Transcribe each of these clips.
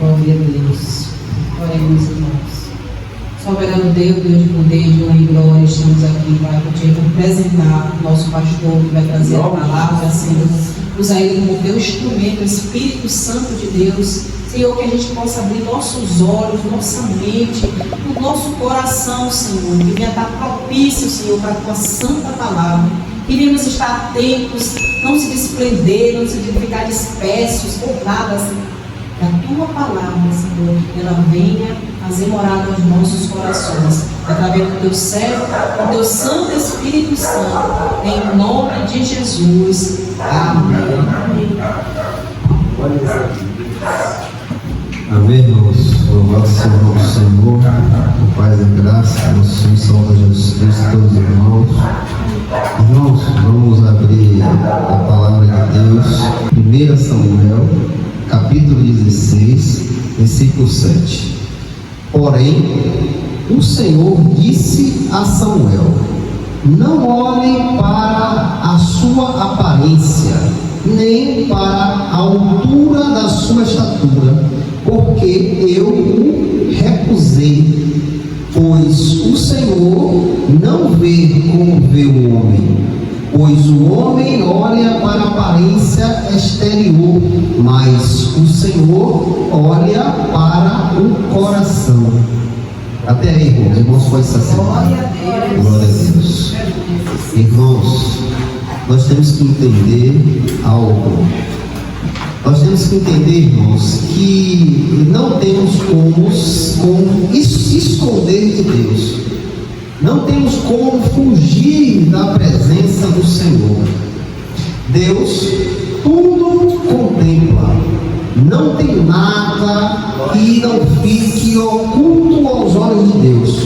Glória a Deus. Oremos, irmãos. Soberano Deus, Deus de poder, de honra e glória, estamos aqui, Pai, para te representar o nosso pastor que vai trazer a palavra, Senhor. Usa ele como teu instrumento, Espírito Santo de Deus. Senhor, que a gente possa abrir nossos olhos, nossa mente, o nosso coração, Senhor, que venha estar propício, Senhor, para a tua santa palavra. Queremos estar atentos, não se desprender, não se ficar dispersos por nada, Senhor. Que a tua palavra, Senhor, ela venha fazer morada aos nossos corações, através do teu servo, do teu Santo Espírito Santo, em nome de Jesus. Amém. Amém, irmãos. Louvado seja o nome do Senhor, o Pai da graça, nosso Senhor e Salvador Jesus Cristo, todos os irmãos. Irmãos, vamos abrir a palavra de Deus, 1 Samuel, capítulo 16, versículo 7. Porém, o Senhor disse a Samuel: não olhe para a sua aparência, nem para a altura da sua estatura, porque eu o recusei. Pois o Senhor não vê como vê o homem, pois o homem olha para a aparência exterior, mas o Senhor olha para o coração. Até aí, irmãos. Irmãos, pode se assentar. Glória a Deus. Irmãos, nós temos que entender algo. Nós temos que entender, irmãos, que não temos como esconder de Deus. Não temos como fugir da presença do Senhor. Deus tudo contempla. Não tem nada que não fique oculto aos olhos de Deus.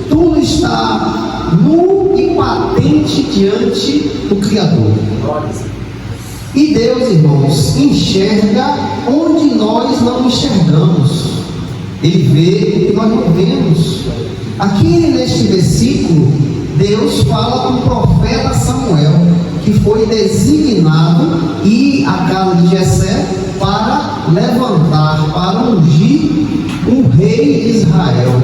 Tudo está nu e patente diante do Criador. E Deus, irmãos, enxerga onde nós não enxergamos. Ele vê o que nós não vemos. Aqui neste versículo, Deus fala com o profeta Samuel, que foi designado ir à casa de Jessé para levantar, para ungir o rei de Israel.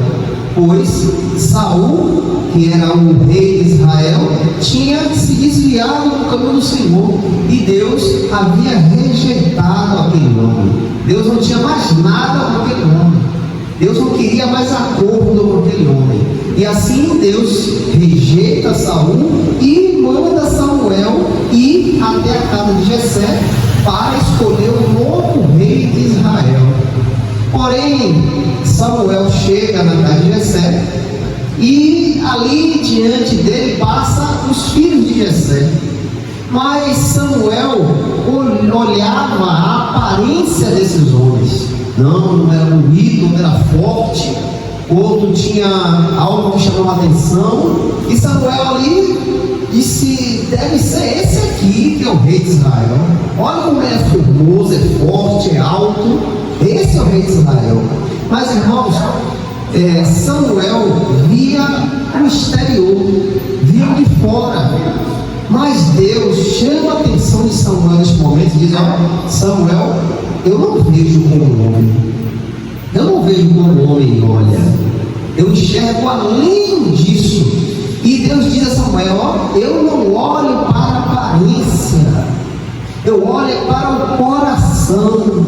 Pois Saul, que era o rei de Israel, tinha se desviado do caminho do Senhor, e Deus havia rejeitado aquele homem. Deus não tinha mais nada com aquele homem. Deus não queria mais acordo com aquele homem. E assim Deus rejeita Saul e manda Samuel ir até a casa de Jessé para escolher um novo rei de Israel. Porém, Samuel chega na casa de Jessé e ali diante dele passa os filhos de Jessé. Mas Samuel olhava a aparência desses homens. Não era bonito, não era forte. Outro tinha algo que chamava a atenção. E Samuel ali disse: deve ser esse aqui que é o rei de Israel. Olha como ele é formoso, é forte, é alto. Esse é o rei de Israel. Mas, irmãos, Samuel via o exterior, via de fora. Mas Deus chama a atenção de Samuel nesse momento e diz: ó, Samuel, eu não vejo como homem. Eu não vejo como o homem olha. Eu enxergo além disso. E Deus diz a Samuel: ó, eu não olho para a aparência, eu olho para o coração.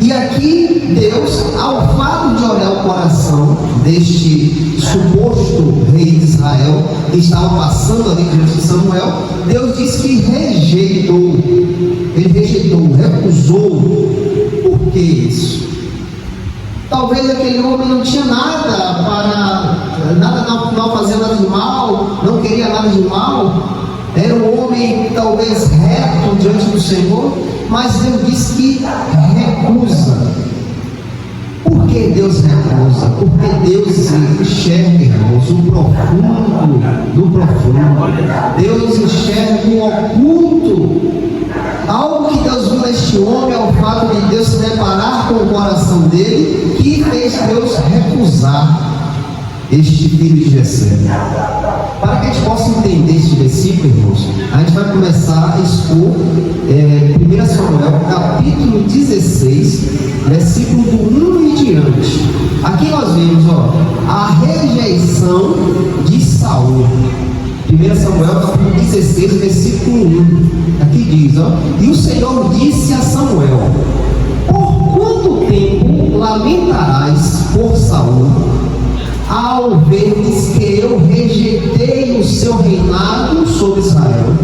E aqui Deus, ao fato de olhar o coração deste suposto rei de Israel que estava passando ali diante de Samuel, Deus diz que rejeitou. Ele rejeitou, recusou. Por que isso? Talvez aquele homem não tinha nada não fazia nada de mal, não queria nada de mal. Era um homem talvez reto diante do Senhor, mas Deus diz que recusa. Por que Deus recusa? Porque Deus enxerga, irmãos, o profundo do profundo. Deus enxerga o oculto. Algo que Deus viu neste homem é o fato de Deus se deparar com o coração dele, que fez Deus recusar este filho de Jessé. Para que a gente possa entender esse versículo, irmãos, a gente vai começar a expor 1 Samuel, capítulo 16, versículo do 1 em diante. Aqui nós vemos a rejeição de Saul. 1 Samuel, capítulo 16, versículo 1. Aqui diz, e o Senhor disse a Samuel: por quanto tempo lamentarás por Saul, ao veres que eu rejeitei o seu reinado sobre Israel?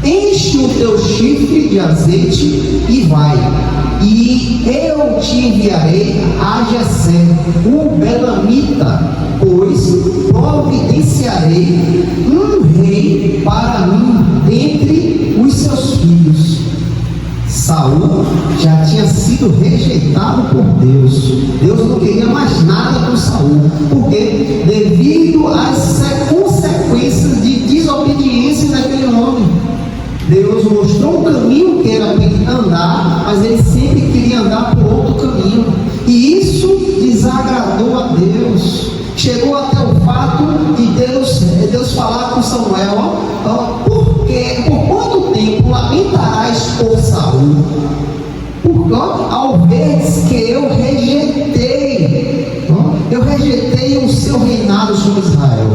Enche o teu chifre de azeite e vai, e eu te enviarei a Jessé, o belamita, pois providenciarei um rei para mim dentre os seus filhos. Saul já tinha sido rejeitado por Deus. Deus não queria mais nada com Saul, porque devido às consequências de desobediência daquele homem, Deus mostrou um caminho que era para ele andar, mas ele sempre queria andar por outro caminho, e isso desagradou a Deus. Chegou até o fato de Deus falar com Samuel: por quanto tempo lamentarás por Saul? Porque ao veres que eu rejeitei o seu reinado sobre Israel.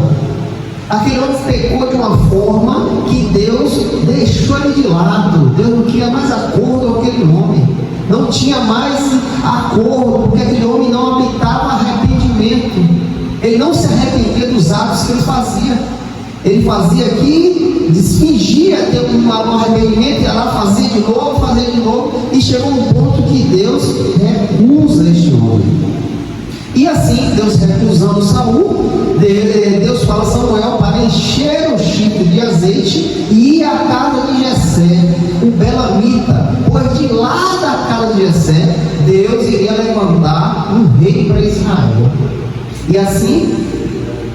Aquele homem pecou de uma forma que Deus deixou ele de lado. Deus não tinha mais acordo com aquele homem. Não tinha mais acordo, porque aquele homem não habitava arrependimento. Ele não se arrependia dos atos que ele fazia. Ele fazia aqui, fingia ter um arrependimento, ia lá fazer de novo, e chegou um ponto que Deus recusa este homem. E assim, Deus recusando Saul, Deus fala a Samuel para encher o chifre de azeite e ir à casa de Jessé, o belamita, pois de lá da casa de Jessé, Deus iria levantar um rei para Israel. E assim,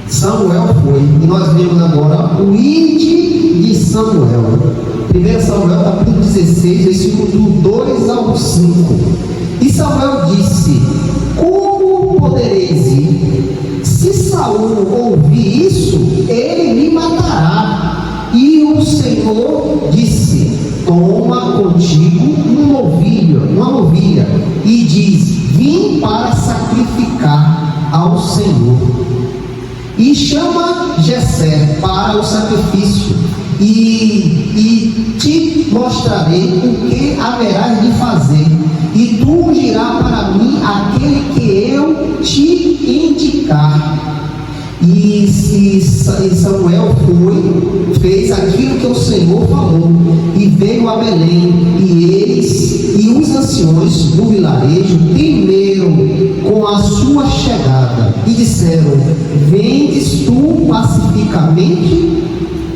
Samuel foi, e nós vemos agora o ide de Samuel. 1 Samuel capítulo 16, versículo do 2 ao 5. E Samuel disse: como podereis ir? Se Saul ouvir isso, ele me matará. E o Senhor disse: toma contigo uma novilha, e diz: vim para sacrificar ao Senhor. E chama Jessé para o sacrifício, e te mostrarei o que haverás de fazer, e tu ungirás para mim aquele que eu te indicar. E Samuel fez aquilo que o Senhor falou, e veio a Belém, e os anciões do vilarejo temeram com a sua chegada, e disseram: vendes tu pacificamente?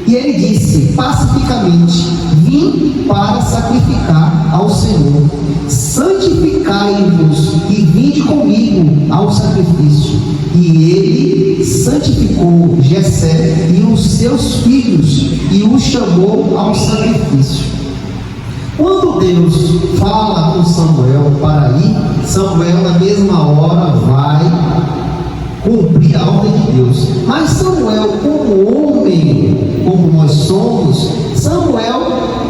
E ele disse: pacificamente, vim para sacrificar ao Senhor. Santificai-vos e vinde comigo ao sacrifício. E ele santificou Jessé e os seus filhos, e os chamou ao sacrifício. Quando Deus fala com Samuel para ir, Samuel na mesma hora vai cumprir a ordem de Deus. Mas Samuel, como homem, como nós somos, Samuel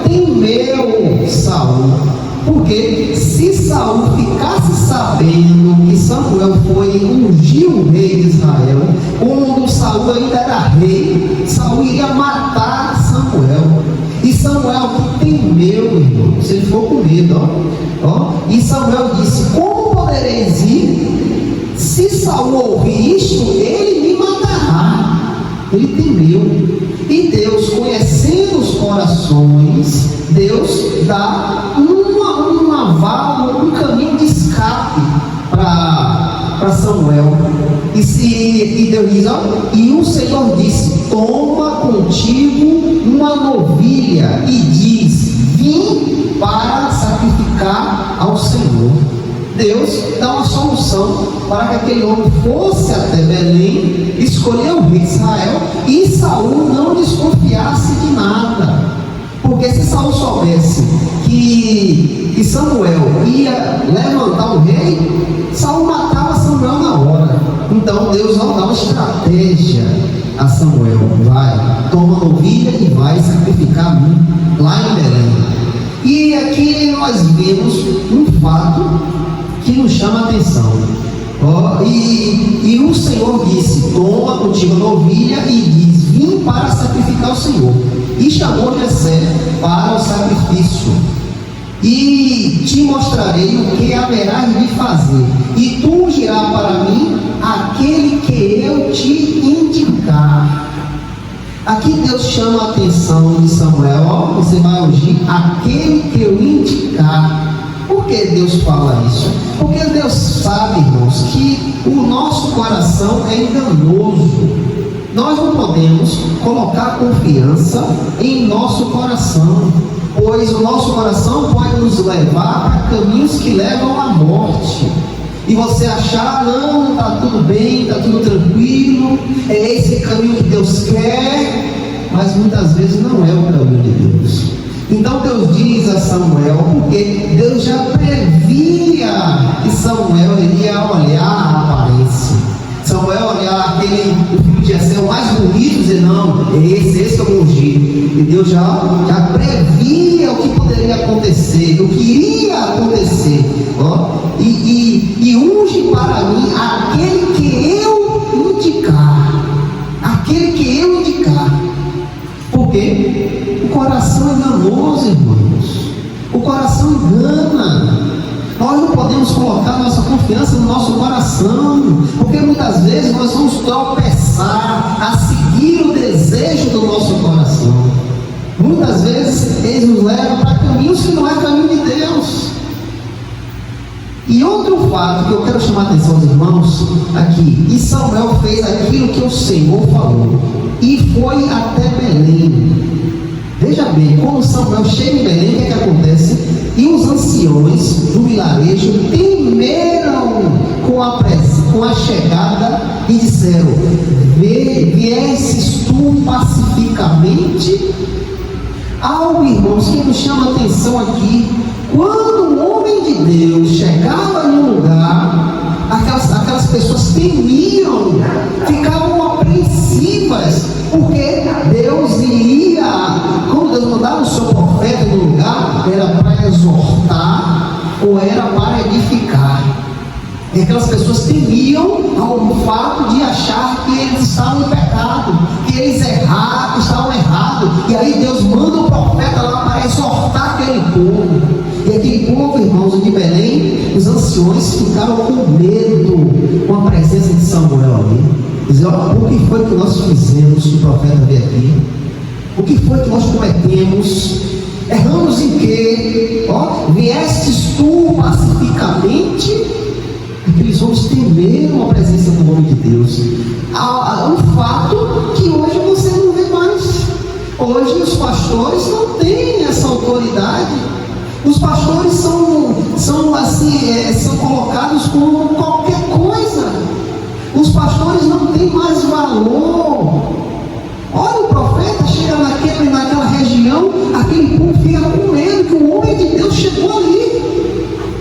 temeu Saul. Porque se Saul ficasse sabendo que Samuel foi ungir o rei de Israel, quando Saul ainda era rei, Saul iria matar Samuel. E Samuel temeu, irmão. Ele ficou com medo, E Samuel disse: como podereis ir? Se Saul ouvir isto, ele me matará. Ele temeu. E Deus, conhecendo os corações, Deus dá um caminho de escape para Samuel. E Deus diz: e o Senhor disse: toma contigo uma novilha, e diz: vim para sacrificar ao Senhor. Deus dá uma solução para que aquele homem fosse até Belém, escolheu o rei de Israel, e Saul não desconfiasse de nada. Porque se Saul soubesse que Samuel ia levantar o rei, Saul matava Samuel na hora. Então Deus não dá uma estratégia a Samuel. Samuel, vai, toma uma novilha e vai sacrificar a mim, lá em Belém. E aqui nós vemos um fato que nos chama a atenção. E o Senhor disse: toma contigo a novilha, e diz: vim para sacrificar o Senhor. E chamou Jessé para o sacrifício. E te mostrarei o que haverás de fazer, e tu ungirás para mim aquele que eu te indicar. Aqui Deus chama a atenção de Samuel: você vai ungir aquele que eu indicar. Por que Deus fala isso? Porque Deus sabe, irmãos, que o nosso coração é enganoso. Nós não podemos colocar confiança em nosso coração, pois o nosso coração pode nos levar para caminhos que levam à morte. E você achar: não, está tudo bem, está tudo tranquilo, é esse caminho que Deus quer, mas muitas vezes não é o caminho de Deus. Então Deus diz a Samuel, porque Deus já previa que Samuel iria olhar a aparência. Samuel olhar o filho de Jessé, o mais bonito, dizer: não, é esse que eu vou ungir. E Deus já previa o que poderia acontecer, o que iria acontecer. E unge para mim aquele que eu indicar. Aquele que eu indicar. Por quê? O coração é enganoso, irmãos. O coração engana. Nós não podemos colocar nossa confiança no nosso coração, porque muitas vezes nós vamos tropeçar a seguir o desejo do nosso coração. Muitas vezes eles nos levam para caminhos que não é caminho de Deus. E outro fato que eu quero chamar a atenção dos irmãos aqui: e Samuel fez aquilo que o Senhor falou, e foi até Belém. Veja bem, quando Samuel chega em Belém, o que acontece? E os anciões do vilarejo temeram com a chegada e disseram: viesses tu pacificamente? Algo, irmãos, que nos chama a atenção aqui: quando o homem de Deus chegava em um lugar, aquelas pessoas temiam, ficavam apreensivas, porque Deus iria, quando Deus mandava o seu profeta no lugar, era para exortar ou era para edificar. E aquelas pessoas temiam ao fato de achar que eles estavam em pecado, que eles estavam errados. E aí Deus manda o profeta lá para exortar aquele povo. E aquele povo, irmãos, de Belém, os anciões ficaram com medo com a presença de Samuel ali. Dizer: olha, o que foi que nós fizemos que o profeta veio aqui? O que foi que nós cometemos? Erramos em quê? Viestes tu pacificamente? Aqueles homens temeram a presença do homem de Deus. Um fato que hoje você não vê mais. Hoje os pastores não têm essa autoridade. Os pastores são colocados como qualquer coisa. Os pastores não têm mais valor. Olha, o profeta chega naquela região, aquele povo fica com medo que o homem de Deus chegou ali.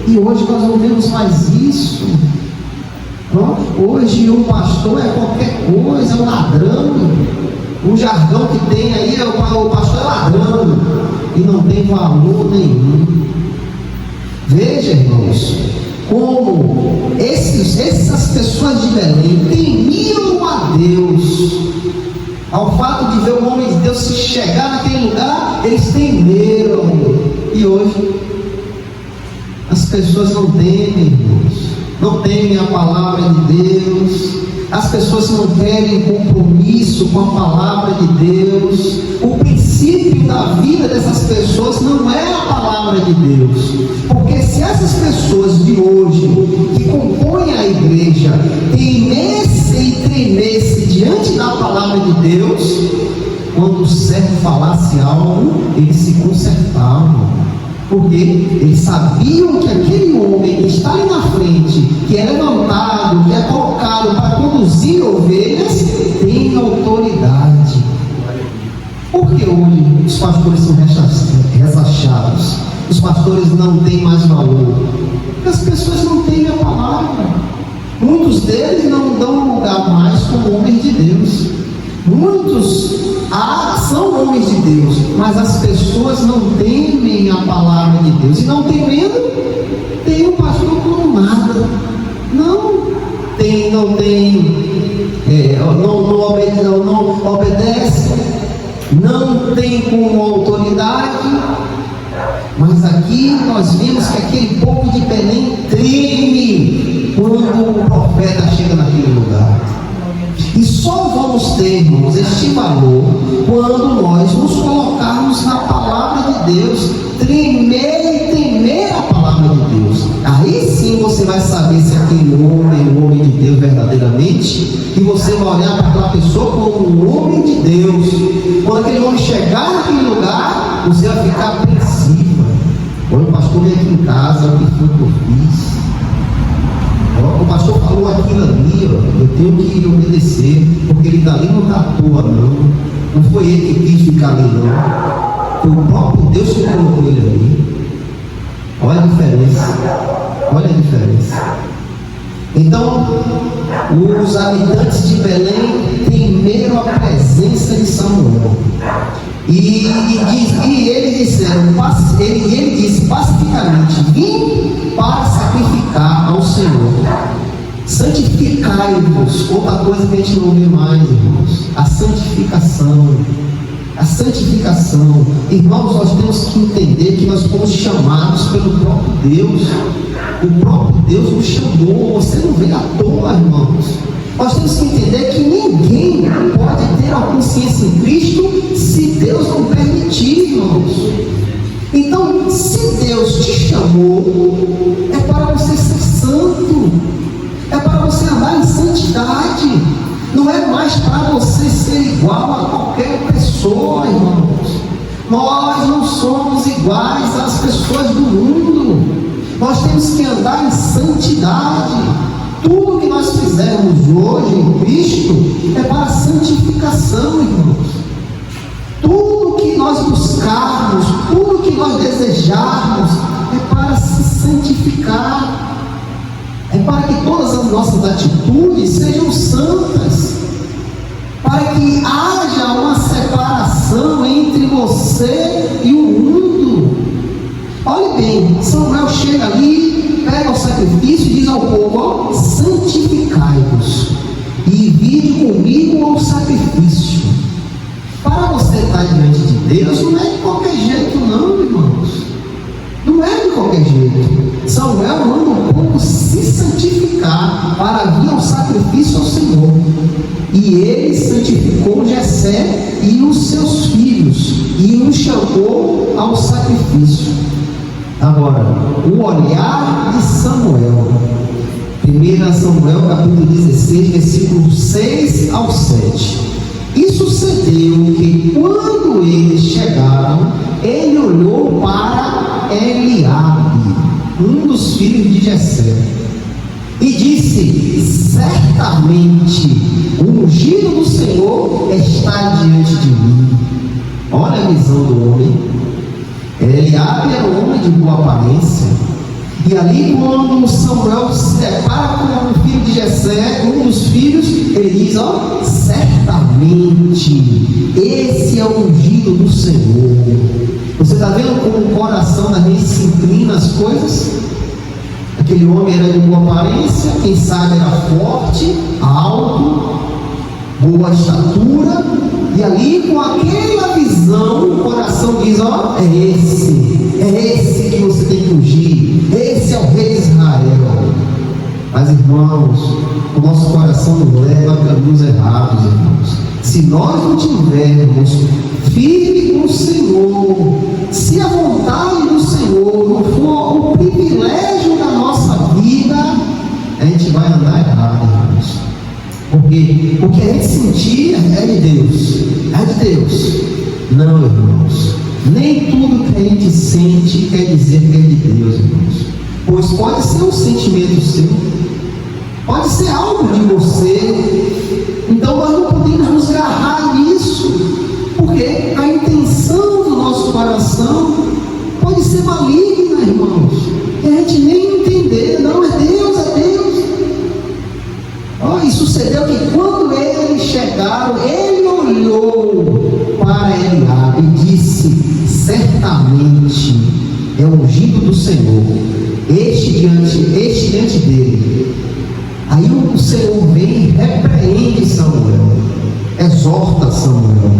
E hoje nós não vemos mais isso. Hoje o pastor é qualquer coisa, é um ladrão. O jargão que tem aí é o pastor é ladrão e não tem valor nenhum. Veja, irmãos, como essas pessoas de Belém temiam a Deus. Ao fato de ver o homem de Deus se chegar naquele lugar, eles temeram. E hoje as pessoas não temem, irmãos, não temem a palavra de Deus. As pessoas não querem compromisso com a palavra de Deus. O princípio da vida dessas pessoas não é a palavra de Deus. Porque se essas pessoas de hoje, que compõem a igreja, temessem e tremessem diante da palavra de Deus, quando o servo falasse algo, eles se consertavam. Porque eles sabiam que aquele homem que está ali na frente, que é levantado, que é colocado para conduzir ovelhas, tem autoridade. Por que hoje os pastores são rechaçados? Os pastores não têm mais valor? Porque as pessoas não têm a palavra. Muitos deles não dão lugar mais como homens de Deus. Muitos são homens de Deus, mas as pessoas não temem a palavra de Deus. E não temendo, tem o pastor como nada. Não obedece, não tem como autoridade. Mas aqui nós vemos que aquele povo de Belém treme quando o profeta chega naquele lugar. E só vamos ter, irmãos, este valor quando nós nos colocarmos na palavra de Deus, tremer e temer a palavra de Deus. Aí sim você vai saber se aquele homem é um homem de Deus verdadeiramente, e você vai olhar para aquela pessoa como um homem de Deus. Quando aquele homem chegar naquele lugar, você vai ficar apreensivo. Olha, o pastor veio aqui em casa, o que foi que eu fiz? O pastor falou aquilo ali, eu tenho que obedecer, porque ele dali não está à toa, não foi ele que quis ficar ali, não, foi o próprio Deus que colocou ele ali. Olha a diferença. Então, os habitantes de Belém temeram a presença de Samuel, e eles disseram, ele disse pacificamente: vim para sacrificar ao Senhor. Santificai-vos. Outra coisa que a gente não vê mais, irmãos, a santificação. Irmãos, nós temos que entender que nós fomos chamados pelo próprio Deus. O próprio Deus nos chamou. Você não veio à toa, irmãos. Nós temos que entender que ninguém pode ter a consciência em Cristo se Deus não permitir, irmãos. Então, se Deus te chamou, é para você ser santo, é para você andar em santidade, não é mais para você ser igual a qualquer pessoa, irmãos. Nós não somos iguais às pessoas do mundo, nós temos que andar em santidade. Tudo que nós fizermos hoje em Cristo é para santificação, irmãos. Tudo que nós buscarmos, tudo que nós desejarmos é para se santificar, é para que todas as nossas atitudes sejam santas, para que haja uma separação entre você e o mundo. Olhe bem, Samuel chega ali, pega o sacrifício e diz ao povo: santificai-vos e vinde comigo ao sacrifício. Para você estar diante de Deus, não é de qualquer jeito não, irmãos. Não é de qualquer jeito. Samuel manda o povo se santificar para vir ao sacrifício ao Senhor. E ele santificou Jessé e os seus filhos e os chamou ao sacrifício. Agora, o olhar de Samuel. 1 Samuel capítulo 16, versículos 6 ao 7. E sucedeu que quando eles chegaram, ele olhou para Eliabe, um dos filhos de Jessé, e disse: certamente o ungido do Senhor está diante de mim. Olha a visão do homem. Eliabe era um homem de boa aparência. E ali, quando Samuel se depara com o filho de Jessé, um dos filhos, ele diz: certamente esse é o ungido do Senhor. Você está vendo como o coração da gente se inclina às coisas? Aquele homem era de boa aparência, quem sabe era forte, alto, boa estatura, e ali com aquela visão o coração diz: é esse que você tem que ungir, esse é o rei de Israel. Mas, irmãos, o nosso coração nos leva a caminhos errados, irmãos. Se nós não tivermos firme com o Senhor, se a vontade do Senhor não for o privilégio da nossa vida, a gente vai andar errado, irmãos. Porque o que a gente sentir é de Deus. É de Deus. Não, irmãos. Nem tudo que a gente sente quer dizer que é de Deus, irmãos. Pois pode ser um sentimento seu, pode ser algo de você. Então nós não podemos nos agarrar nisso, porque a intenção do nosso coração pode ser maligna, irmãos, e a gente nem entender. Não, é Deus, é Deus. E sucedeu que quando eles chegaram, ele olhou para Eliabe e disse: certamente é o ungido do Senhor, este diante dele. Aí o Senhor vem e repreende Samuel, exorta Samuel.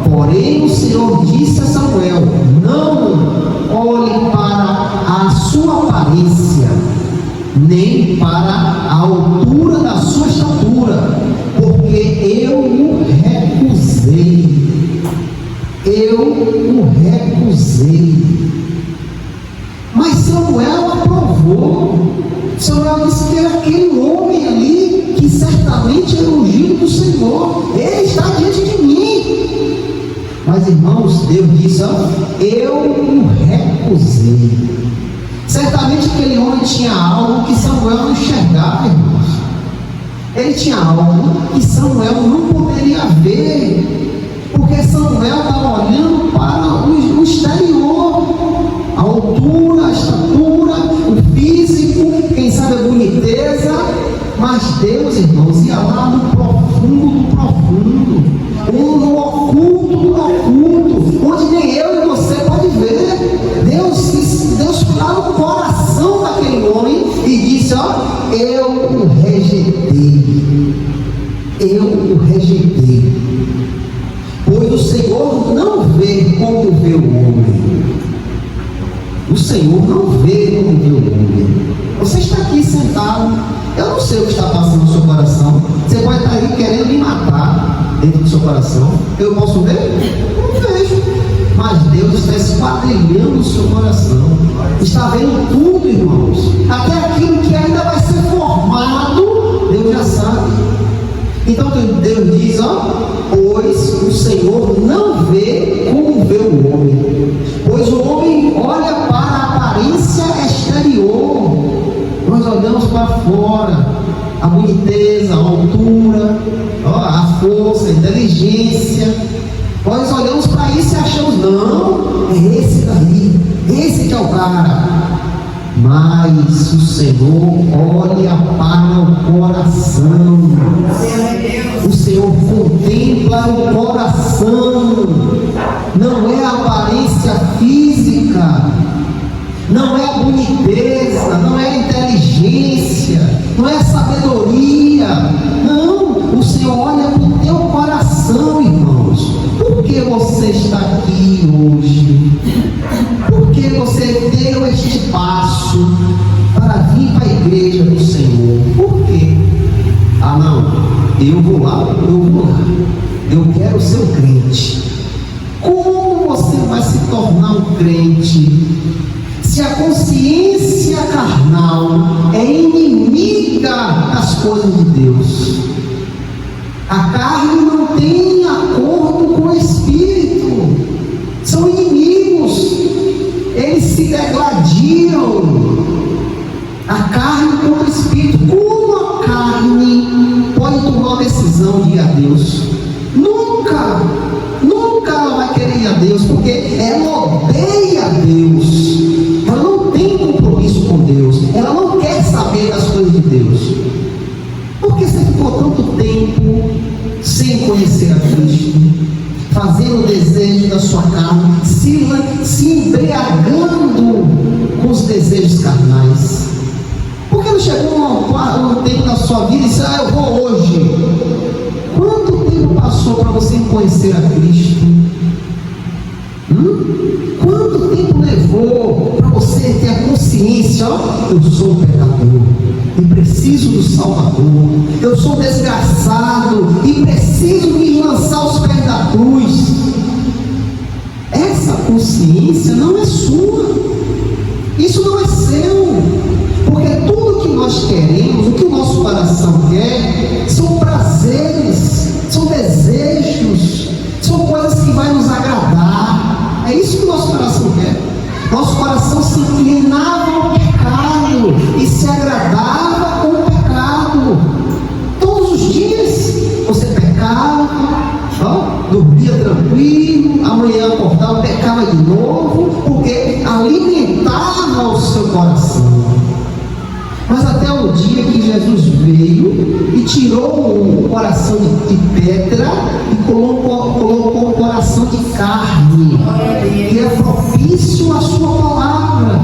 Porém o Senhor disse a Samuel: não olhe para a sua aparência, nem para a altura da sua estatura, porque eu o recusei. Eu o recusei. Mas Samuel aprovou. Samuel disse que era aquele homem ali, que certamente era o ungido do Senhor. Ele está diante de mim. Mas, irmãos, Deus disse: eu o recusei. Certamente aquele homem tinha algo que Samuel não enxergava, irmãos. Ele tinha algo que Samuel não poderia ver, porque Samuel estava olhando para o exterior, a altura, a estatura, o físico, quem sabe a boniteza. Mas Deus, irmãos, ia lá no profundo do profundo, no oculto do oculto, onde nem eu e você pode ver. Deus foi lá no coração daquele homem e disse: eu o rejeitei. Eu o rejeitei. Pois o Senhor não vê como vê o homem. O Senhor não vê como vê o homem. Você está aqui sentado, eu não sei o que está passando no seu coração. Você pode estar aí querendo me matar dentro do seu coração. Eu posso ver? Não vejo. Mas Deus está esquadrilhando o seu coração. Está vendo tudo, irmãos. Até aquilo que ainda vai ser formado, Deus já sabe. Então Deus diz: pois o Senhor não vê como vê o homem. Pois o homem olha para a aparência exterior. Nós olhamos para fora, a boniteza, a altura, a força, a inteligência. Nós olhamos para isso e achamos: não, é esse daí, esse que é o cara. Mas o Senhor olha para o coração. O Senhor contempla o coração. Não é a aparência física, não é a boniteza, não é a inteligência, não é a sabedoria. Não, o Senhor olha para o teu coração, irmãos. Por que você está aqui hoje? Por que você deu este passo para vir para a igreja do Senhor? Por quê? Não, eu vou lá. Eu quero ser um crente. Como você vai se tornar um crente se a consciência carnal é inimiga das coisas de Deus? A carne não tem acordo com o Espírito. São inimigos. Eles se degladiam. A carne contra o Espírito. Como a carne pode tomar uma decisão de ir a Deus? Nunca ela vai querer ir a Deus, porque ela odeia a Deus. Ela não tem compromisso com Deus. Ela não quer saber das coisas de Deus. Por que você ficou tanto tempo sem conhecer a Cristo, fazendo o desejo da sua carne, se embriagando com os desejos carnais? Por que não chegou um tempo da sua vida e disse: eu vou hoje? Quanto tempo passou para você conhecer a Cristo? Quanto tempo levou para você ter a consciência: eu sou um pecador e preciso do Salvador, eu sou desgraçado e preciso me lançar aos pés da cruz? Essa consciência não é sua, isso não é seu, porque tudo que nós queremos, o que o nosso coração quer, são prazeres, são desejos, são coisas que vai nos agradar. É isso que o nosso coração quer. Nosso coração se inclinava ao pecado e se agradava com o pecado. Todos os dias você pecava, dormia tranquilo, amanhã acordava, pecava de novo, porque alimentava o seu coração. Mas até o dia que Jesus veio e tirou o coração de pedra e colocou o coração de carne, que é propício à sua palavra.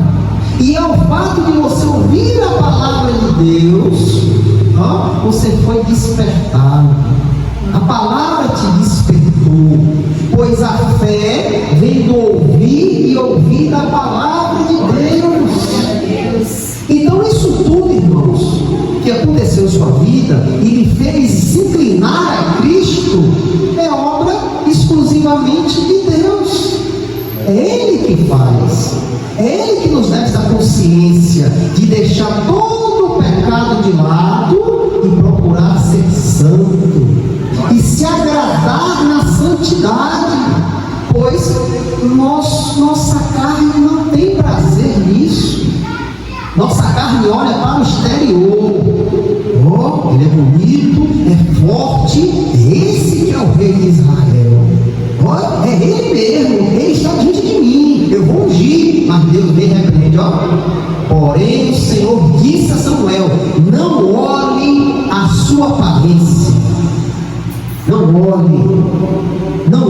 E ao fato de você ouvir a palavra de Deus, você foi despertado. A palavra te despertou, pois a fé vem do ouvir e ouvir da palavra de Deus. Então isso tudo, irmãos, que aconteceu em sua vida e lhe fez se inclinar a Cristo, é obra exclusivamente de Deus. É Ele que faz. É Ele que nos dá essa consciência de deixar todo o pecado de lado e procurar ser santo e se agradar na santidade, pois nossa carne não tem prazer nisso. Nossa carne olha para o exterior. Ele é bonito, é forte, esse que é o rei de Israel. É ele mesmo, ele está diante de mim, eu vou ungir. Mas Deus me repreende. Porém o Senhor disse a Samuel: não olhe a sua aparência, não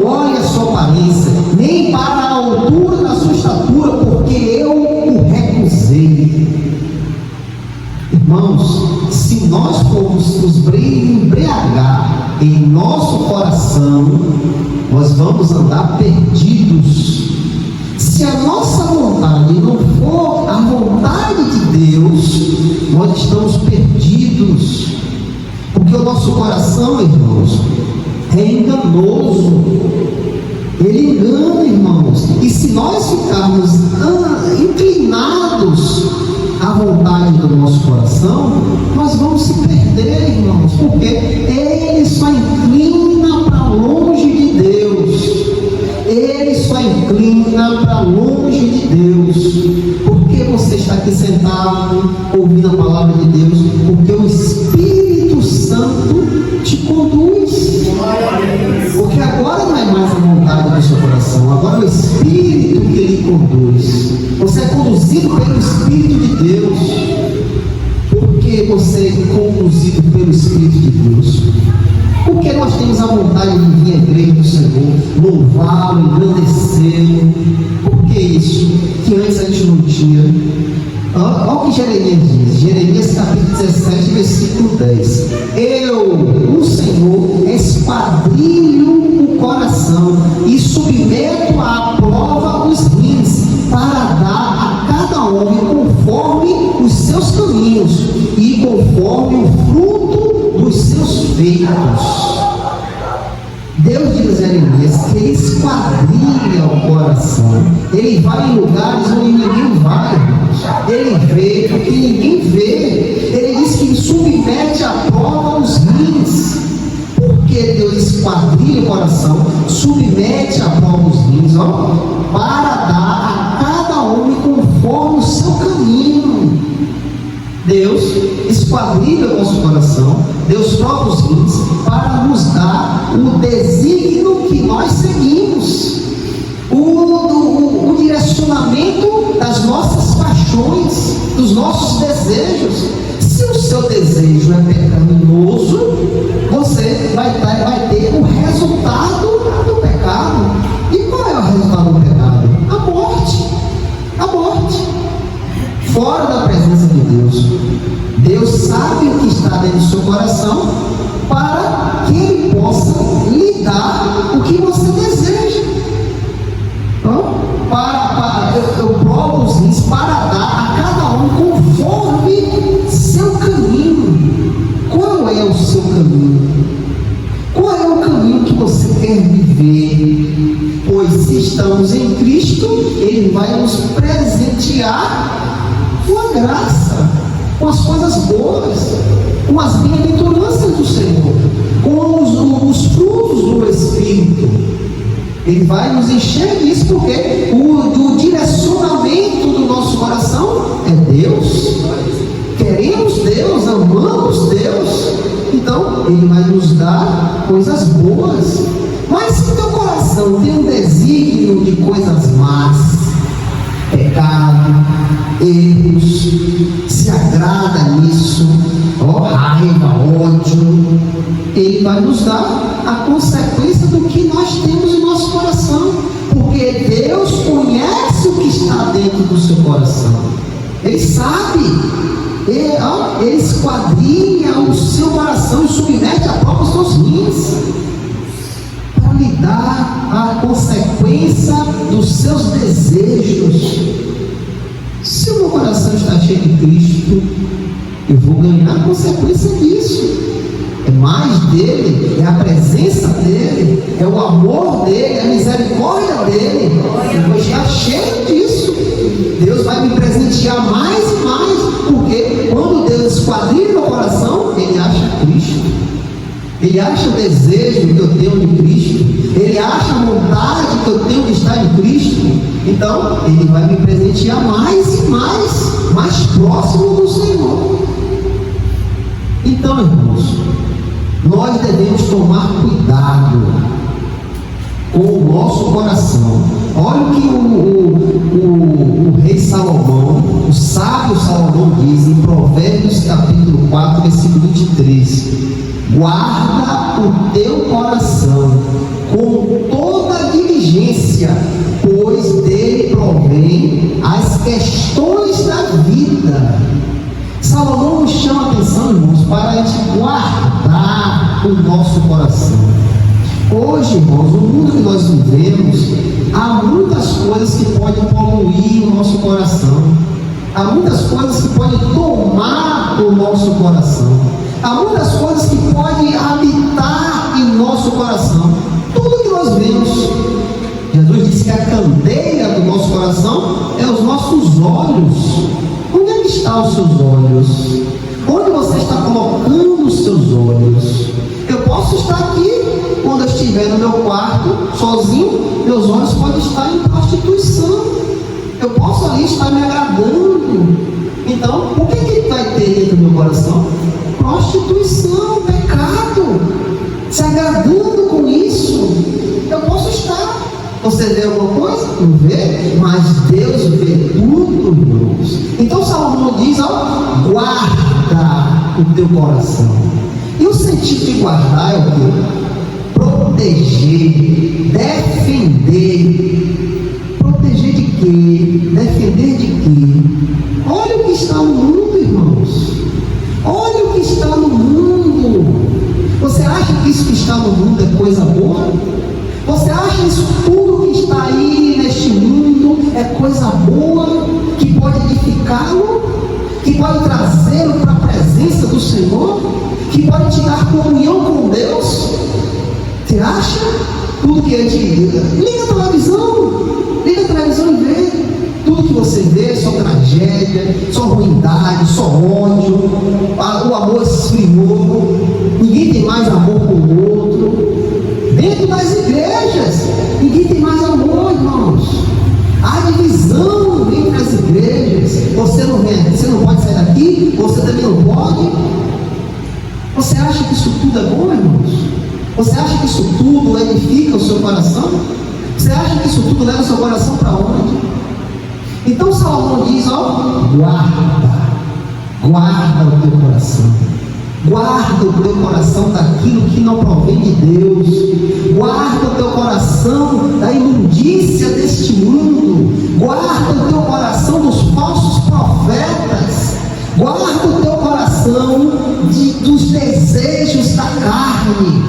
olhe a sua aparência, nem para a altura da sua estatura, porque eu o recusei. Irmãos, se nós formos nos embriagar em nosso coração, nós vamos andar perdidos. Se a nossa vontade não for a vontade de Deus, nós estamos perdidos. Porque o nosso coração, irmãos, é enganoso. Ele engana, irmãos. E se nós ficarmos inclinados à vontade do nosso coração, nós vamos se perder, irmãos. Porque ele só inclina para longe de Deus. Ele só inclina para longe de Deus. Por que você está aqui sentado ouvindo a palavra de Deus? Porque o Espírito Santo te conduz. Porque agora não é mais a vontade do seu coração, agora é o Espírito que ele conduz. Você é conduzido pelo Espírito de Deus. Por que você é conduzido pelo Espírito de Deus? Porque nós temos a vontade de vir à igreja do Senhor, louvá-lo, engrandecê-lo. Por que isso? Que antes a gente não tinha. Olha o que Jeremias diz, Jeremias capítulo 17, versículo 10. Eu, o Senhor, esquadrilho o coração e submeto à prova os rins, para dar a cada homem conforme os seus caminhos e conforme o fruto dos seus feitos. Deus diz a Jeremias que ele esquadrilha o coração. Ele vai em lugares onde ninguém vai. Ele vê o que ninguém vê. Ele diz que submete à prova os rins. Porque Deus esquadrilha o coração, submete à prova os rins, para dar a cada homem conforme o seu caminho. Deus esquadrilha o nosso coração, Deus prova os rins para nos dar o desígnio que nós seguimos, o direcionamento das nossas paixões, dos nossos desejos. Se o seu desejo é pecaminoso, você vai ter o resultado do pecado. E qual é o resultado do pecado? A morte. A morte. Fora da presença de Deus. Deus sabe o que está dentro do seu coração para que Ele possa lhe dar o que você deseja. Eu provo os rins para dar a cada um conforme seu caminho. Qual é o seu caminho? Qual é o caminho que você quer viver? Pois se estamos em Cristo, Ele vai nos presentear com a graça, com as coisas boas, com as bem-aventuranças do Senhor, com os frutos do Espírito. Ele vai nos encher disso, porque o direcionamento do nosso coração é Deus. Queremos Deus, amamos Deus. Então Ele vai nos dar coisas boas. Mas se o teu coração tem um desígnio de coisas más, pecado, erros, se agrada nisso, raiva, ódio, Ele vai nos dar a consequência do que nós temos em nosso coração, porque Deus conhece o que está dentro do seu coração. Ele sabe, Ele esquadrinha o seu coração e submete a prova os seus rins, para lhe dar a consequência dos seus desejos. Se o meu coração está cheio de Cristo, eu vou ganhar a consequência disso. É mais dele, é a presença dele, é o amor dele, é a misericórdia dele. Eu vou estar cheio disso. Deus vai me presentear mais e mais, porque quando Deus esquadrinha meu coração, Ele acha Cristo, Ele acha o desejo que eu tenho de Cristo, Ele acha a vontade que eu tenho de estar em Cristo. Então Ele vai me presentear mais e mais próximo do Senhor. Então, irmãos, nós devemos tomar cuidado com o nosso coração. Olha o que o rei Salomão, o sábio Salomão diz em Provérbios capítulo 4, versículo 23: guarda o teu coração com toda a diligência, pois dele provém as questões da vida. Salomão nos chama a atenção, irmãos, para a gente guardar o nosso coração. Hoje, irmãos, no mundo que nós vivemos, há muitas coisas que podem poluir o nosso coração. Há muitas coisas que podem tomar o nosso coração. Há muitas coisas que podem habitar em nosso coração. Tudo que nós vemos. Jesus disse que a candeia do nosso coração é os nossos olhos. Onde é que estão os seus olhos? Onde você está colocando os seus olhos? Eu posso estar aqui, quando eu estiver no meu quarto, sozinho, meus olhos podem estar em prostituição. Eu posso ali estar me agradando. Então, o que vai ter dentro do meu coração? Prostituição, pecado. Se agradando com isso. Eu posso estar. Você vê alguma coisa? Não vê? Mas Deus vê tudo, irmãos. Então Salomão diz, guarda o teu coração. E o sentido de guardar é o quê? Proteger, defender. Proteger de quê? Defender de quê? Olha o que está no mundo, irmãos. Olha o que está no mundo. Você acha que isso que está no mundo é coisa boa? Você acha isso tudo que está aí neste mundo é coisa boa, que pode edificá-lo, que pode trazê-lo para a presença do Senhor, que pode te dar comunhão com Deus? Você acha? Tudo que a gente liga a televisão e vê. Tudo que você vê é só tragédia, só ruindade, só ódio. O amor esfriou, ninguém tem mais amor com o outro. Dentro das igrejas, ninguém tem mais amor, irmãos. Há divisão entre as igrejas. Você não pode sair daqui, você também não pode. Você acha que isso tudo é bom, irmãos? Você acha que isso tudo edifica o seu coração? Você acha que isso tudo leva o seu coração para onde? Então Salomão diz, guarda o teu coração. Guarda o teu coração daquilo que não provém de Deus. Guarda o teu coração da imundícia deste mundo. Guarda o teu coração dos falsos profetas. Guarda o teu coração dos desejos da carne.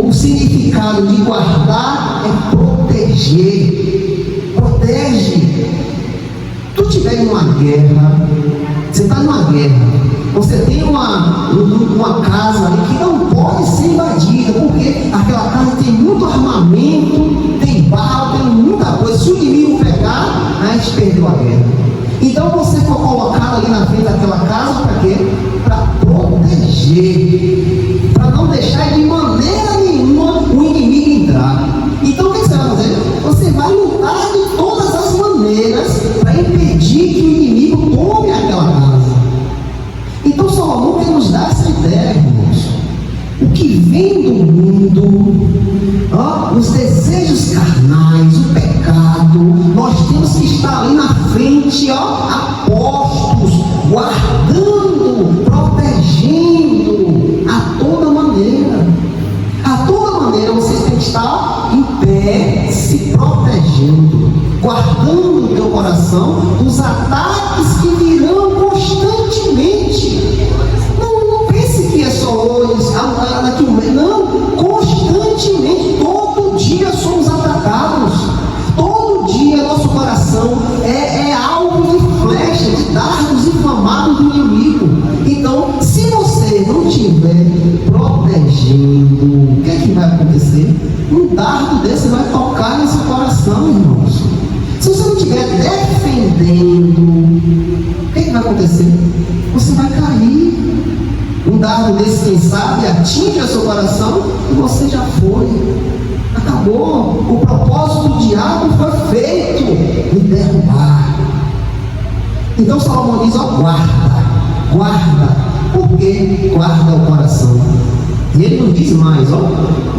O significado de guardar é proteger. Protege. Tu estiver em uma guerra, você está numa guerra, você tem uma casa ali que não pode ser invadida, porque aquela casa tem muito armamento, tem bala, tem muita coisa. Se o inimigo pegar, a gente perdeu a guerra. Então você foi colocado ali na frente daquela casa para quê? Para proteger, para não deixar de maneira nenhuma o inimigo entrar. Então o que você vai fazer? Você vai lutar de todas as maneiras para impedir que o inimigo tome aquela casa. Então Salomão quer nos dar essa ideia, irmãos. O que vem do mundo, os desejos carnais, o pecado, nós temos que estar ali na frente, apostos, guardados guardando o teu coração dos ataques que virão constantemente. Não pense que é só hoje, daqui um mês. Não, constantemente, todo dia somos atacados. Todo dia nosso coração é alvo de flecha, de dardos inflamados do inimigo. Então, se você não estiver protegendo, o que é que vai acontecer? Um dardo desse vai tocar nesse coração, irmãos. Se você não estiver defendendo, o que é que vai acontecer? Você vai cair. Um dardo desse, quem sabe, atinge o seu coração e você já foi. Acabou. O propósito do diabo foi feito, me derrubar. Então Salomão diz, ó, guarda. Por que guarda o coração? E ele nos diz mais, ó,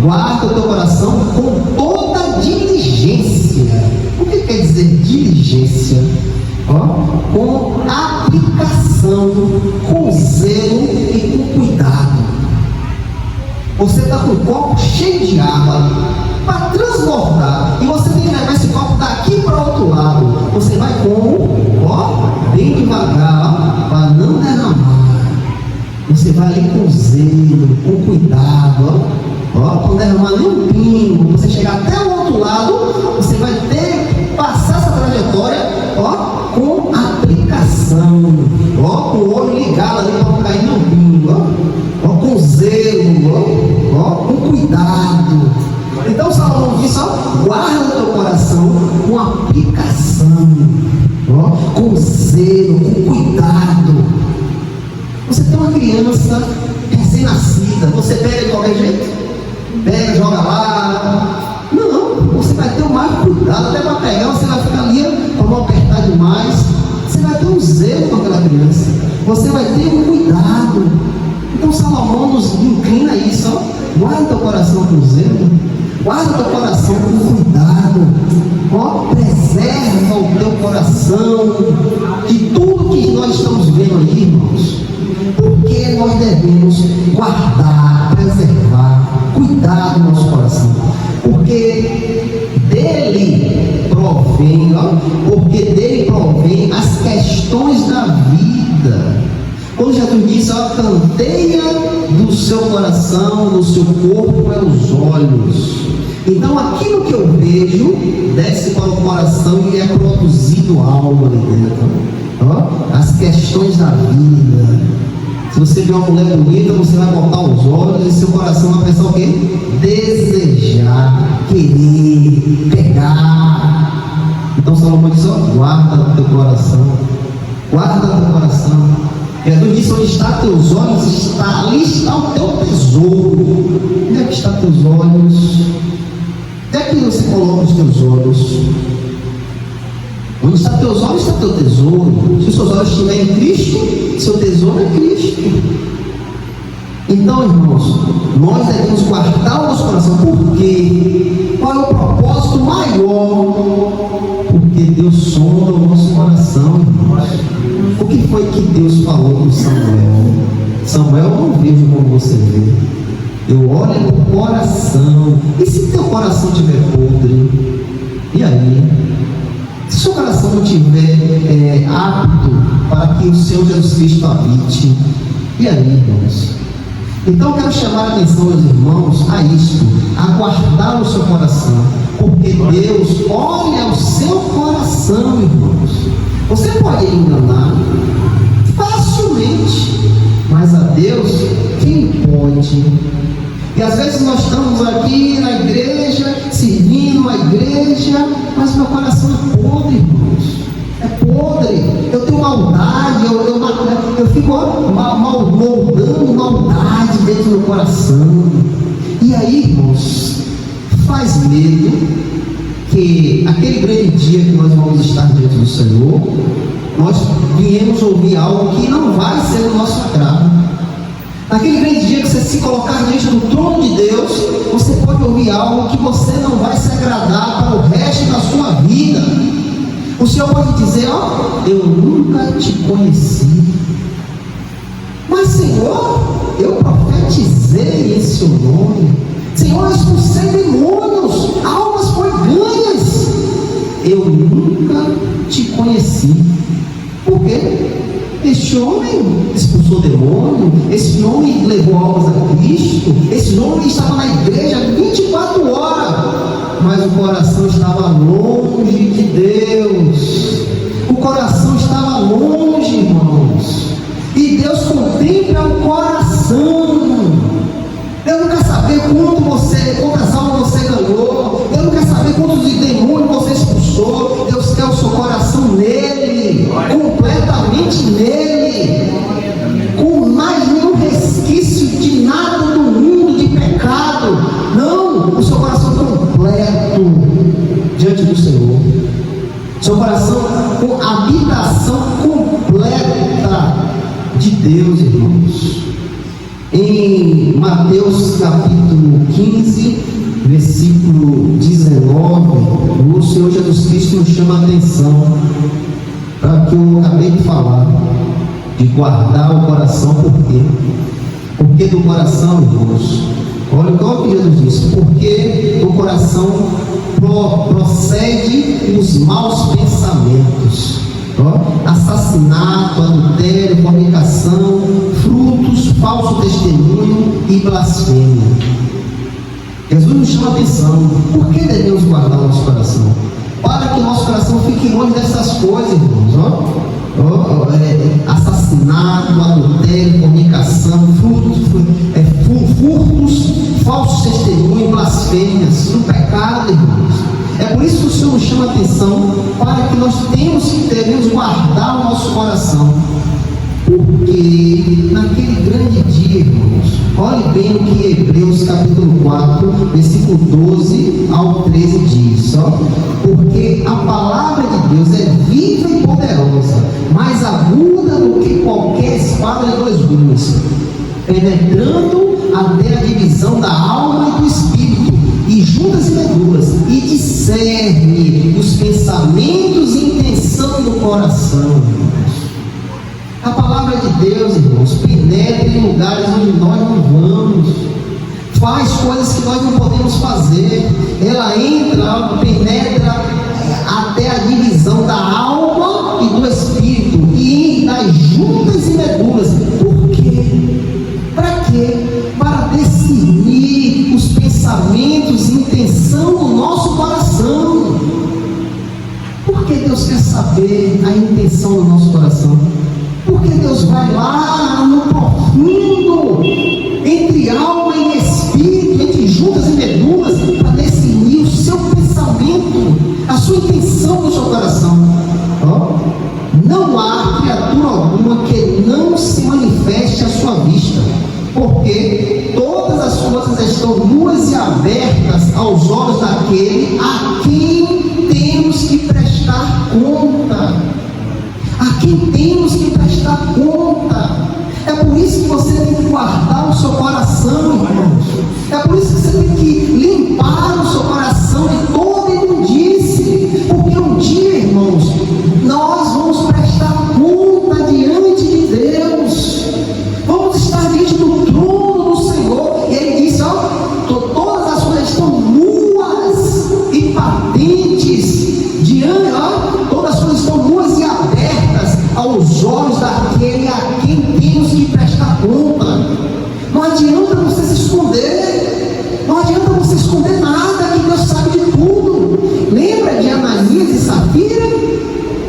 guarda o teu coração com toda diligência. O que quer dizer diligência? Ó, com aplicação, com zelo e com cuidado. Você está com o copo cheio de água para transbordar e você tem que levar esse copo daqui para o outro lado. Você vai com, ó, bem devagar, para não derramar. Você vai ali com zelo, com cuidado, ó, para não derramar nem um pingo. Você chegar até o outro lado, você vai ter que passar essa trajetória, ó, com aplicação, ó, com o olho ligado ali para não cair no pingo, ó, com zelo, ó, com cuidado. Então Salomão diz, ó, guarda o teu coração com aplicação, ó, com zelo, com cuidado. Você tem uma criança recém-nascida, você pega de qualquer jeito? Pega, joga lá. Não, você vai ter o mais cuidado, até para pegar, você vai ficar ali para não apertar demais. Você vai ter um zelo com aquela criança, você vai ter um cuidado. Então Salomão nos inclina a isso, ó. Guarda teu coração com zelo, guarda teu coração com cuidado, ó, preserva o teu coração de tudo que nós estamos vendo aí, irmãos. Porque nós devemos guardar, preservar, cuidar do nosso coração, porque dele provém, as questões da vida. Quando Jesus disse, ó, canteia do seu coração, do seu corpo é os olhos. Então aquilo que eu vejo desce para o coração e é produzido algo ali dentro. Ó, as questões da vida. Se você vê uma mulher bonita, você vai botar os olhos e seu coração vai pensar o quê? Desejar, querer, pegar. Então Salomão diz, ó, guarda o teu coração. Guarda o teu coração. Jesus disse, onde está teus olhos, ali está o teu tesouro. Onde é que está teus olhos? Onde é que você coloca os teus olhos? Onde está teus olhos, está teu tesouro. Se os seus olhos estiverem em Cristo, seu tesouro é Cristo. Então, irmãos, nós devemos guardar o nosso coração. Por quê? Qual é o propósito maior? Porque Deus sonda o nosso coração, irmãos. O que foi que Deus falou com Samuel? Samuel, eu não vejo como você vê. Eu olho no coração. E se teu coração estiver podre? E aí? Se seu coração não estiver apto para que o Senhor Jesus Cristo habite, e aí, irmãos? Então eu quero chamar a atenção dos irmãos a isto, a guardar o seu coração, porque Deus olha o seu coração, irmãos. Você pode enganar facilmente, mas a Deus, quem pode? E às vezes nós estamos aqui na igreja, servindo a igreja, mas meu coração é podre, irmãos. É podre. Eu tenho maldade, eu fico moldando maldade dentro do meu coração. E aí, irmãos, faz medo que aquele grande dia que nós vamos estar diante do Senhor, nós viemos ouvir algo que não vai ser do nosso agrado. Naquele grande dia que você se colocar diante do trono de Deus, você pode ouvir algo que você não vai se agradar para o resto da sua vida. O Senhor pode dizer, ó, eu nunca te conheci. Mas Senhor, eu profetizei em seu nome. Senhor, eu expulsei demônios, almas foi ganhas. Eu nunca te conheci. Por quê? Este homem expulsou demônio, esse homem levou almas a Cristo, esse homem estava na igreja 24 horas, mas o coração estava longe de Deus. O coração estava longe, irmãos. E Deus contempla o coração. Deus não quer saber quantas almas você ganhou. Deus não quer saber quantos demônios você expulsou. Deus quer o seu coração nele, completamente nele, com mais nenhum resquício de nada do mundo, de pecado. Não, o seu coração completo diante do Senhor. Seu coração com habitação completa de Deus, irmãos. Em Mateus capítulo 15, versículo 19, o Senhor Jesus Cristo nos chama a atenção para o que eu acabei de falar, de guardar o coração. Por quê? Porque do coração, irmãos, olha o que Jesus disse, porque do coração procede os maus pensamentos, assassinato, adultério, fornicação, frutos, falso testemunho e blasfêmia. Jesus nos chama a atenção. Por que devemos guardar o nosso coração? Para que o nosso coração fique longe dessas coisas, irmãos. Assassinato, adultério, fornicação, furtos, falsos testemunhos, blasfêmias, no pecado, irmãos. É por isso que o Senhor nos chama a atenção, para que nós devemos guardar o nosso coração. Porque naquele grande dia, irmãos, olhe bem o que Hebreus capítulo 4, versículo 12 ao 13 diz, porque a palavra de Deus é viva e poderosa, mais aguda do que qualquer espada de dois gumes, penetrando até a divisão da alma e do espírito, e juntas e medulas, e discerne os pensamentos e intenção do coração. A palavra de Deus, irmãos, penetra em lugares onde nós não vamos, faz coisas que nós não podemos fazer. Ela entra, penetra até a divisão da alma e do espírito, e das juntas e medulas. Por quê? Para quê? Para discernir os pensamentos e intenção do nosso coração. Porque Deus quer saber a intenção do nosso coração. Porque Deus vai lá no profundo, entre alma e espírito, entre juntas e medulas, para definir o seu pensamento, a sua intenção do seu coração. Não há criatura alguma que não se manifeste à sua vista, porque todas as coisas estão nuas e abertas aos olhos daquele a quem temos que prestar conta. A quem temos que prestar conta. É por isso que você tem que guardar o seu coração, irmãos. É por isso que você tem que limpar o seu coração de toda imundície. Porque um dia, irmãos, nós vamos prestar conta diante de Deus. Vamos estar diante do trono do Senhor. E Ele disse, todas as coisas estão nuas e patentes diante, todas as coisas estão nuas e abertas aos olhos daquele a quem temos que prestar conta. Não adianta você se esconder, não adianta você esconder nada, que Deus sabe de tudo. Lembra de Ananias e Safira?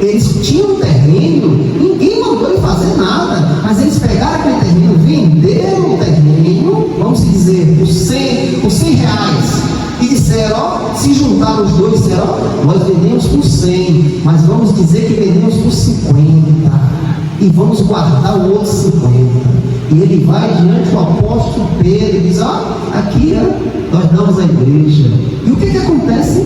Eles tinham um terreno, ninguém mandou ele fazer nada, mas eles pegaram aquele terreno, venderam o terreno, vamos dizer, por 100 reais. E disseram, se juntaram os dois, disseram, nós vendemos por 100, mas vamos dizer que vendemos por 50, e vamos guardar o outro 50. E ele vai diante do apóstolo Pedro e diz, aqui nós damos a igreja. E o que acontece?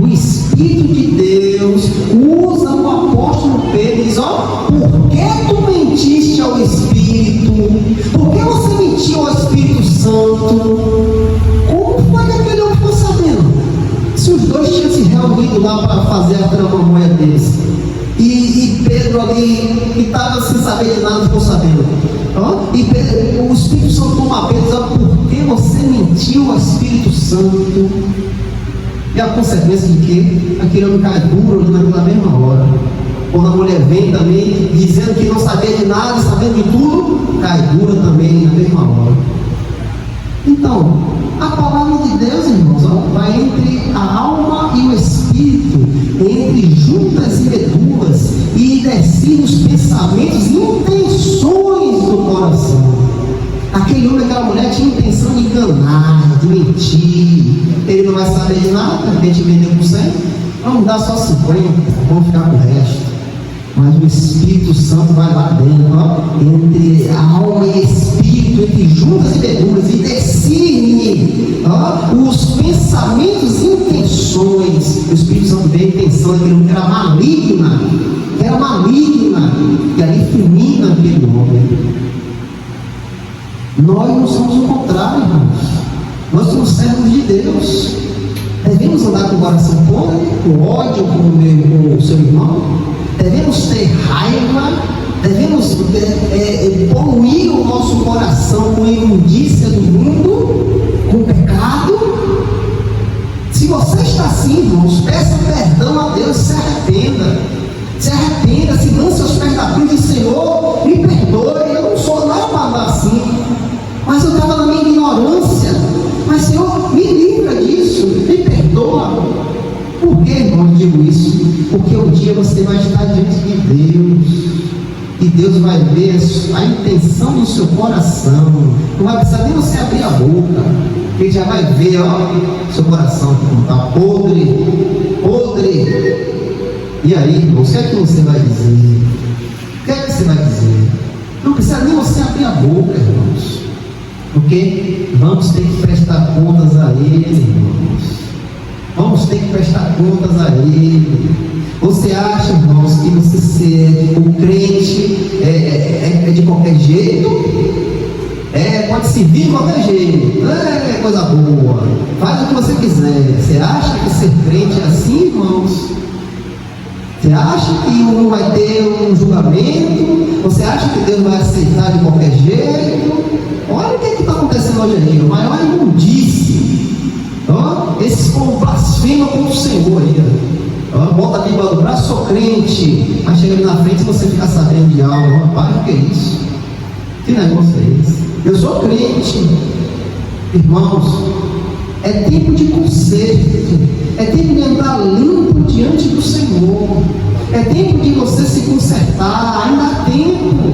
O Espírito de Deus usa o apóstolo Pedro e diz, por que tu mentiste ao Espírito? Por que você mentiu ao Espírito Santo? Como foi que aquele homem ficou sabendo? Se os dois tinham se reunido lá para fazer a tramamóia deles, e Pedro ali, que estava sem saber de nada, ficou sabendo. E Pedro, o Espírito Santo toma Pedro, por que você mentiu ao Espírito Santo? E a consequência de que aquele homem cai duro naquela mesma hora. Quando a mulher vem também, dizendo que não sabia de nada, sabendo de tudo, cai dura também na mesma hora. Então, a palavra de Deus, irmãos, vai entre a alma e o espírito, entre juntas e medulas, e decide os pensamentos e intenções do coração. Aquele homem, aquela mulher tinha intenção de enganar, de mentir. Ele não vai saber de nada, a gente vendeu por 100, vamos dar só 50, vamos ficar com o resto. Mas o Espírito Santo vai lá dentro, entre a alma e espírito, entre juntas e medulas, e discerne os pensamentos e intenções. O Espírito Santo vê a intenção daquele homem que era maligna, e ali fulmina aquele homem. Nós não somos o contrário, irmãos. Nós somos servos de Deus. Devemos andar com o coração podre, com ódio com o seu irmão. Devemos ter raiva. Devemos poluir o nosso coração com a imundícia do mundo, com o pecado. Se você está assim, irmãos, peça perdão a Deus, se arrependa, se lance aos pés da cruz e Senhor, me perdoe, eu não sou nada para andar assim, mas eu estava na minha ignorância, mas Senhor, me livra disso, me perdoa. Por que, irmão, eu digo isso? Porque um dia você vai estar diante de Deus, e Deus vai ver a intenção do seu coração. Não vai precisar nem você abrir a boca, Ele já vai ver, seu coração como está podre. E aí, irmão, o que é que você vai dizer? O que é que você vai dizer? Não precisa nem você abrir a boca, irmãos, porque vamos ter que prestar contas a Ele, irmãos. Vamos ter que prestar contas a Ele. Você acha, irmãos, que você ser um crente é de qualquer jeito? Pode se vir de qualquer jeito. Coisa boa. Faz o que você quiser. Você acha que ser crente é assim, irmãos? Você acha que não vai ter um julgamento? Você acha que Deus vai aceitar de qualquer jeito? Olha o que está acontecendo hoje aí. O maior imundície. Esses povos blasfemam contra o Senhor aí. Bota a Bíblia no braço, sou crente. Mas chega ali na frente e você fica sabendo de algo. Rapaz, o que é isso? Que negócio é esse? Eu sou crente. Irmãos, é tempo de conserto. É tempo de andar limpo diante do Senhor. É tempo de você se consertar. Ainda há tempo.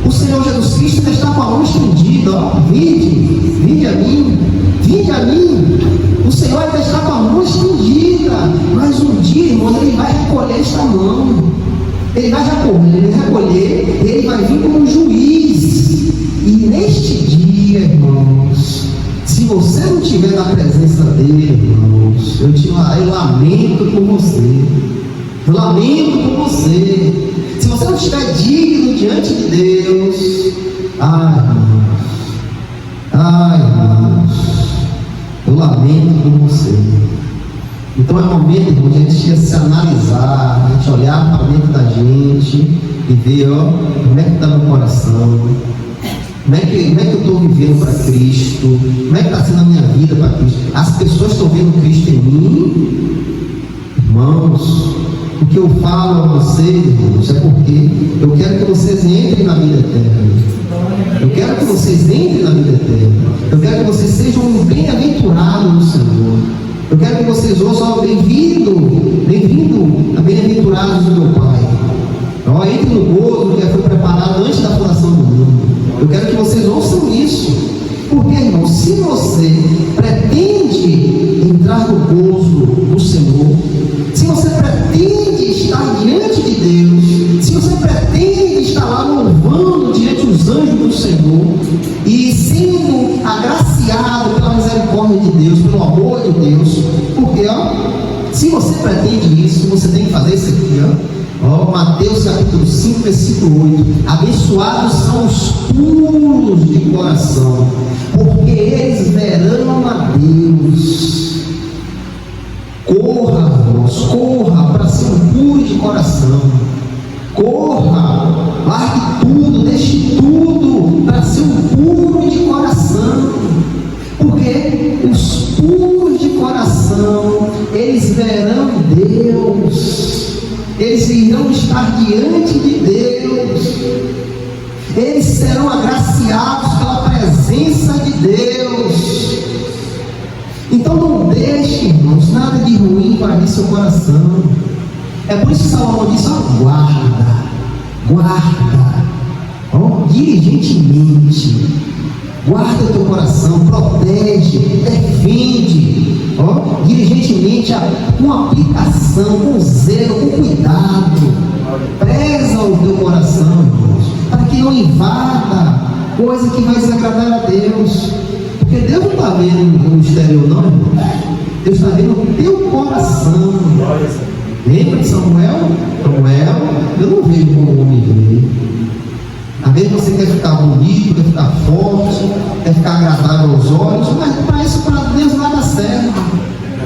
O Senhor Jesus Cristo ainda está com a mão estendida. Vinde a mim. Vinde a mim. O Senhor ainda está com a mão estendida. Mas um dia, irmão, Ele vai recolher esta mão. Ele vai recolher. Ele vai vir como um juiz. E neste dia, irmãos, se você não estiver na presença dele, irmãos, eu lamento por você. Eu lamento por você. Se você não estiver digno diante de Deus, irmãos, eu lamento por você. Então é momento, irmão, de a gente se analisar, a gente olhar para dentro da gente e ver, como é que está meu coração. Como é que eu estou vivendo para Cristo? Como é que está sendo a minha vida para Cristo? As pessoas estão vendo Cristo em mim? Irmãos, o que eu falo a vocês, irmãos, é porque eu quero que vocês entrem na vida eterna. Eu quero que vocês entrem na vida eterna. Eu quero que vocês sejam bem-aventurados no Senhor. Eu quero que vocês ouçam bem-vindo a bem-aventurados do meu Pai. Entre no gozo que foi preparado antes da fundação do mundo. Eu quero que vocês ouçam isso. Porque, irmão, se você pretende entrar no gozo do Senhor, se você pretende estar diante de Deus, se você pretende estar lá louvando diante dos anjos do Senhor e sendo agraciado pela misericórdia de Deus, pelo amor de Deus, porque, se você pretende isso, você tem que fazer isso aqui, Mateus capítulo 5, versículo 8. Abençoados são os puros de coração, porque eles verão a Deus. Corra para ser um puro de coração. Corra, largue tudo, deixe tudo para ser um puro de coração. Porque os puros de coração, eles eles verão Deus, eles irão estar diante de Deus, eles serão agraciados pela presença de Deus. Então não deixe, irmãos, nada de ruim invadir seu coração. É por isso que Salomão disse: guarda, diligentemente, guarda o teu coração, protege, defende, diligentemente, com aplicação, com zelo, com cuidado. Preza o teu coração, irmãos, para que não invada coisa que vai desagradar a Deus. Porque Deus não está vendo no exterior, não, irmão. Deus está vendo o teu coração. Lembra de Samuel? Eu não vejo como o homem vê. Às vezes você quer ficar bonito, quer ficar forte, quer ficar agradável aos olhos, mas para isso, para Deus, nada serve.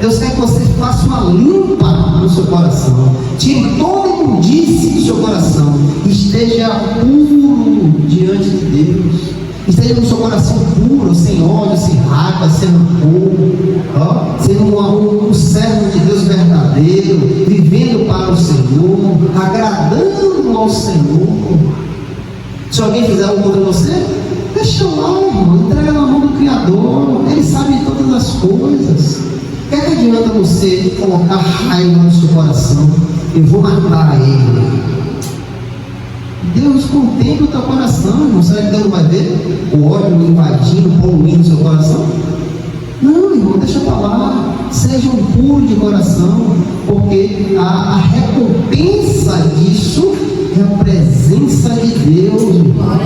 Deus quer que você faça uma limpa no seu coração, tire toda a imundície do seu coração, esteja puro diante de Deus. Esteja no seu coração puro, sem ódio, sem raiva, sem rancor, sendo um servo de Deus verdadeiro, vivendo para o Senhor, agradando ao Senhor. Se alguém fizer algo contra você, deixa lá, irmão, entrega na mão do Criador, Ele sabe de todas as coisas. O que é que adianta você colocar raiva no seu coração? Eu vou matar ele. Deus contempla o teu coração, irmão. Será que Deus não vai ver o ódio invadindo, poluindo o seu coração? Não, irmão, deixa para lá. Seja um puro de coração, porque a recompensa disso é a presença de Deus, irmão.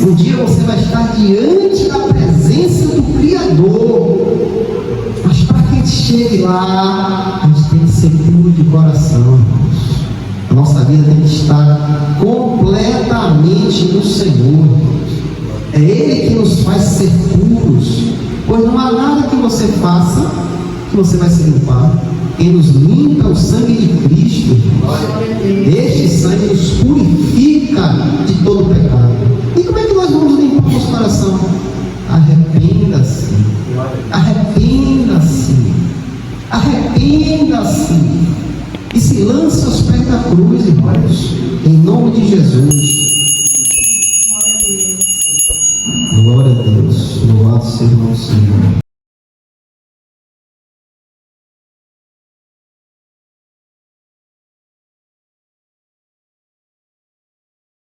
Um dia você vai estar diante da presença do Criador. Mas para que a gente chegue lá, a gente tem que ser puro de coração, irmãos. A nossa vida tem que estar completamente no Senhor. É Ele que nos faz ser puros, pois não há nada que você faça que você vai se limpar. Quem nos limpa é o sangue de Cristo. Este sangue nos purifica de todo pecado. E como é que nós vamos limpar o nosso coração? Arrependa-se. Arrependa-se. Arrependa-se. E se lance aos pés da cruz, irmãos, em nome de Jesus. Glória a Deus. Louvado seja o nosso Senhor.